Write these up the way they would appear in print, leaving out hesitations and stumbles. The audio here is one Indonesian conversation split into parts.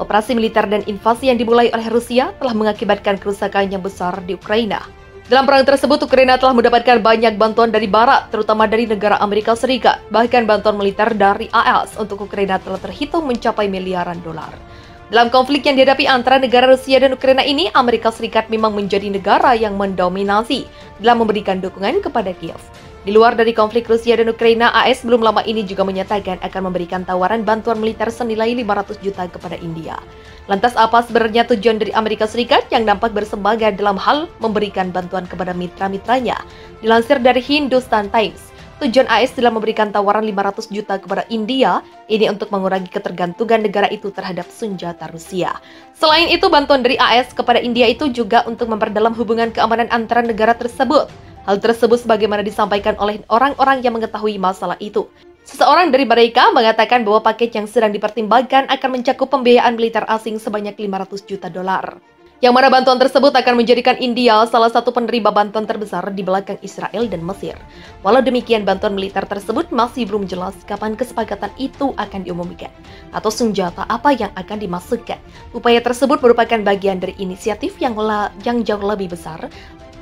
Operasi militer dan invasi yang dimulai oleh Rusia telah mengakibatkan kerusakan yang besar di Ukraina. Dalam perang tersebut, Ukraina telah mendapatkan banyak bantuan dari Barat, terutama dari negara Amerika Serikat. Bahkan bantuan militer dari AS untuk Ukraina telah terhitung mencapai miliaran dolar. Dalam konflik yang dihadapi antara negara Rusia dan Ukraina ini, Amerika Serikat memang menjadi negara yang mendominasi dalam memberikan dukungan kepada Kiev. Di luar dari konflik Rusia dan Ukraina, AS belum lama ini juga menyatakan akan memberikan tawaran bantuan militer senilai 500 juta kepada India. Lantas apa sebenarnya tujuan dari Amerika Serikat yang nampak bersemangat dalam hal memberikan bantuan kepada mitra-mitranya? Dilansir dari Hindustan Times, tujuan AS dalam memberikan tawaran 500 juta kepada India ini untuk mengurangi ketergantungan negara itu terhadap senjata Rusia. Selain itu, bantuan dari AS kepada India itu juga untuk memperdalam hubungan keamanan antara negara tersebut. Hal tersebut sebagaimana disampaikan oleh orang-orang yang mengetahui masalah itu. Seseorang dari mereka mengatakan bahwa paket yang sedang dipertimbangkan akan mencakup pembiayaan militer asing sebanyak 500 juta dolar. Yang mana bantuan tersebut akan menjadikan India salah satu penerima bantuan terbesar di belakang Israel dan Mesir. Walau demikian, bantuan militer tersebut masih belum jelas kapan kesepakatan itu akan diumumkan atau senjata apa yang akan dimasukkan. Upaya tersebut merupakan bagian dari inisiatif yang jauh lebih besar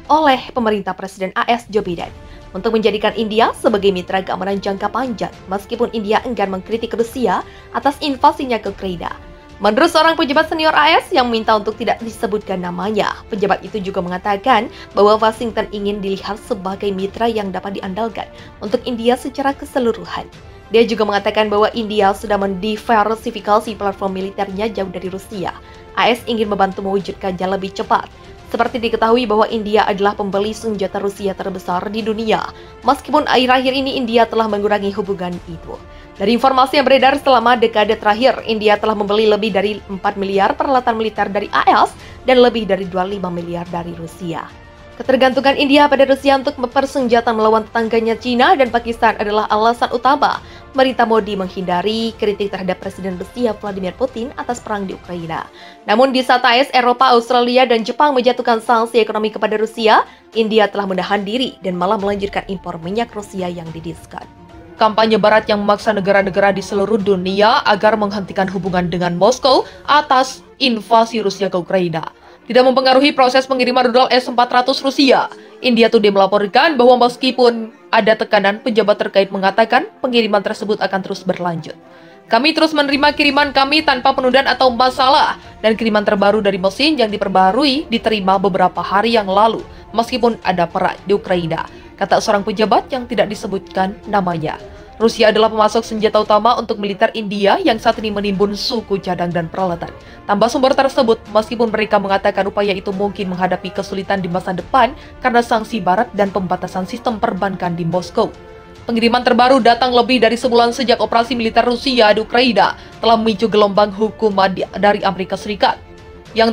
oleh pemerintah Presiden AS Joe Biden untuk menjadikan India sebagai mitra keamanan jangka panjang, meskipun India enggan mengkritik Rusia atas invasinya ke Ukraina. Menurut seorang pejabat senior AS yang meminta untuk tidak disebutkan namanya, pejabat itu juga mengatakan bahwa Washington ingin dilihat sebagai mitra yang dapat diandalkan untuk India secara keseluruhan. Dia juga mengatakan bahwa India sudah mendiversifikasi platform militernya jauh dari Rusia. AS ingin membantu mewujudkannya lebih cepat. Seperti diketahui bahwa India adalah pembeli senjata Rusia terbesar di dunia, meskipun akhir-akhir ini India telah mengurangi hubungan itu. Dari informasi yang beredar selama dekade terakhir, India telah membeli lebih dari 4 miliar peralatan militer dari AS dan lebih dari 25 miliar dari Rusia. Ketergantungan India pada Rusia untuk mempersenjataan melawan tetangganya China dan Pakistan adalah alasan utama pemerintah Modi menghindari kritik terhadap Presiden Rusia Vladimir Putin atas perang di Ukraina. Namun di saat AS, Eropa, Australia, dan Jepang menjatuhkan sanksi ekonomi kepada Rusia, India telah menahan diri dan malah melanjutkan impor minyak Rusia yang didiskan. Kampanye Barat yang memaksa negara-negara di seluruh dunia agar menghentikan hubungan dengan Moskow atas invasi Rusia ke Ukraina tidak mempengaruhi proses pengiriman rudal S-400 Rusia. India Today melaporkan bahwa meskipun ada tekanan, pejabat terkait mengatakan pengiriman tersebut akan terus berlanjut. Kami terus menerima kiriman kami tanpa penundaan atau masalah, dan kiriman terbaru dari mesin yang diperbarui diterima beberapa hari yang lalu, meskipun ada perang di Ukraina, kata seorang pejabat yang tidak disebutkan namanya. Rusia adalah pemasok senjata utama untuk militer India yang saat ini menimbun suku cadang dan peralatan. Tambah sumber tersebut, meskipun mereka mengatakan upaya itu mungkin menghadapi kesulitan di masa depan karena sanksi Barat dan pembatasan sistem perbankan di Moskow. Pengiriman terbaru datang lebih dari sebulan sejak operasi militer Rusia di Ukraina telah memicu gelombang hukuman dari Amerika Serikat. Dan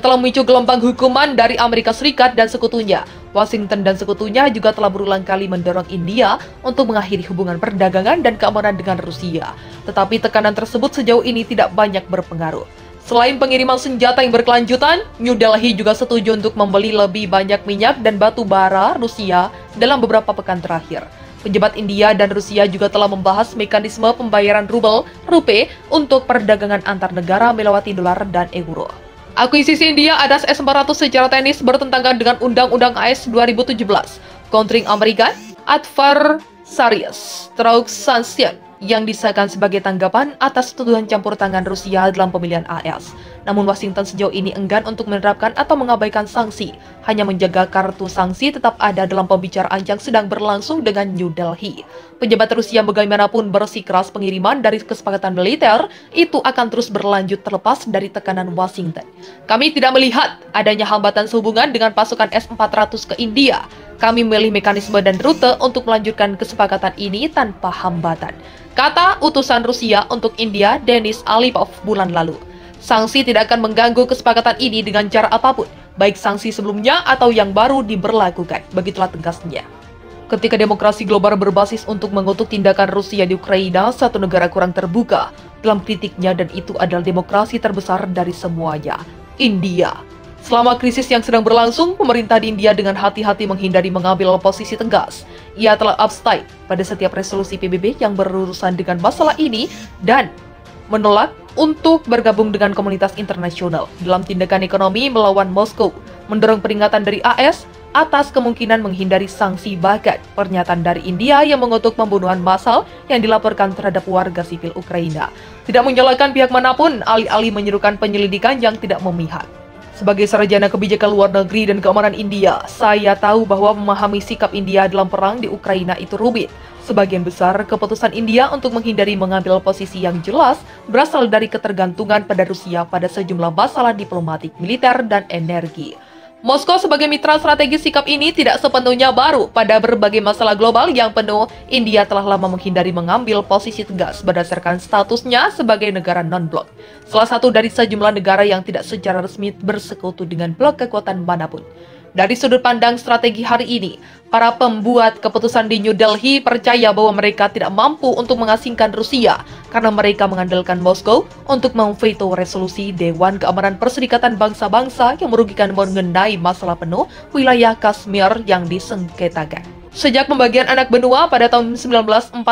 sekutunya. Washington dan sekutunya juga telah berulang kali mendorong India untuk mengakhiri hubungan perdagangan dan keamanan dengan Rusia. Tetapi tekanan tersebut sejauh ini tidak banyak berpengaruh. Selain pengiriman senjata yang berkelanjutan, New Delhi juga setuju untuk membeli lebih banyak minyak dan batu bara Rusia dalam beberapa pekan terakhir. Pejabat India dan Rusia juga telah membahas mekanisme pembayaran rupiah untuk perdagangan antar negara melewati dolar dan euro. Akuisisi India atas S-400 secara teknis bertentangan dengan Undang-Undang AS 2017, countering American Adversarial Transaction yang disahkan sebagai tanggapan atas tuduhan campur tangan Rusia dalam pemilihan AS. Namun Washington sejauh ini enggan untuk menerapkan atau mengabaikan sanksi, hanya menjaga kartu sanksi tetap ada dalam pembicaraan yang sedang berlangsung dengan New Delhi. Pejabat Rusia bagaimanapun bersikeras pengiriman dari kesepakatan militer itu akan terus berlanjut terlepas dari tekanan Washington. Kami tidak melihat adanya hambatan sehubungan dengan pasukan S-400 ke India. Kami memilih mekanisme dan rute untuk melanjutkan kesepakatan ini tanpa hambatan, kata utusan Rusia untuk India Denis Alipov bulan lalu. Sanksi tidak akan mengganggu kesepakatan ini dengan cara apapun, baik sanksi sebelumnya atau yang baru diberlakukan, begitulah tegasnya. Ketika demokrasi global berbasis untuk mengutuk tindakan Rusia di Ukraina, satu negara kurang terbuka dalam kritiknya dan itu adalah demokrasi terbesar dari semuanya, India. Selama krisis yang sedang berlangsung, pemerintah di India dengan hati-hati menghindari mengambil posisi tegas. Ia telah abstain pada setiap resolusi PBB yang berurusan dengan masalah ini dan menolak untuk bergabung dengan komunitas internasional dalam tindakan ekonomi melawan Moskow, mendorong peringatan dari AS atas kemungkinan menghindari sanksi. Bahkan pernyataan dari India yang mengutuk pembunuhan massal yang dilaporkan terhadap warga sipil Ukraina tidak menyalahkan pihak manapun, alih-alih menyerukan penyelidikan yang tidak memihak. Sebagai sarjana kebijakan luar negeri dan keamanan India, saya tahu bahwa memahami sikap India dalam perang di Ukraina itu rumit. Sebagian besar keputusan India untuk menghindari mengambil posisi yang jelas berasal dari ketergantungan pada Rusia pada sejumlah masalah diplomatik, militer, dan energi. Moskow sebagai mitra strategis, sikap ini tidak sepenuhnya baru. Pada berbagai masalah global yang penuh, India telah lama menghindari mengambil posisi tegas berdasarkan statusnya sebagai negara non-blok. Salah satu dari sejumlah negara yang tidak secara resmi bersekutu dengan blok kekuatan manapun. Dari sudut pandang strategi hari ini, para pembuat keputusan di New Delhi percaya bahwa mereka tidak mampu untuk mengasingkan Rusia karena mereka mengandalkan Moskow untuk memveto resolusi Dewan Keamanan Perserikatan Bangsa-Bangsa yang merugikan mengenai masalah penuh wilayah Kashmir yang disengketakan. Sejak pembagian anak benua pada tahun 1947,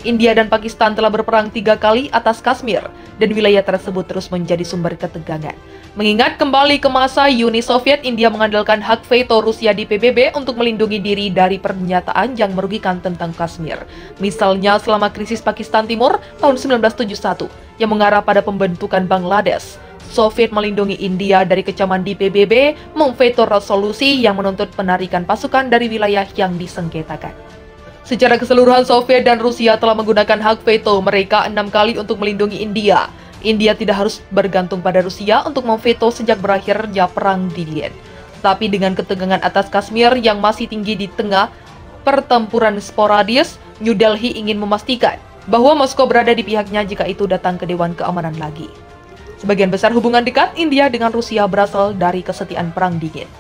India dan Pakistan telah berperang 3 kali atas Kashmir, dan wilayah tersebut terus menjadi sumber ketegangan. Mengingat kembali ke masa Uni Soviet, India mengandalkan hak veto Rusia di PBB untuk melindungi diri dari pernyataan yang merugikan tentang Kashmir. Misalnya selama krisis Pakistan Timur tahun 1971 yang mengarah pada pembentukan Bangladesh. Soviet melindungi India dari kecaman di PBB, memveto resolusi yang menuntut penarikan pasukan dari wilayah yang disengketakan. Secara keseluruhan, Soviet dan Rusia telah menggunakan hak veto mereka 6 kali untuk melindungi India. India tidak harus bergantung pada Rusia untuk memveto sejak berakhirnya Perang Dingin. Tapi dengan ketegangan atas Kashmir yang masih tinggi di tengah pertempuran sporadis, New Delhi ingin memastikan bahwa Moskow berada di pihaknya jika itu datang ke Dewan Keamanan lagi. Sebagian besar hubungan dekat India dengan Rusia berasal dari kesetiaan Perang Dingin.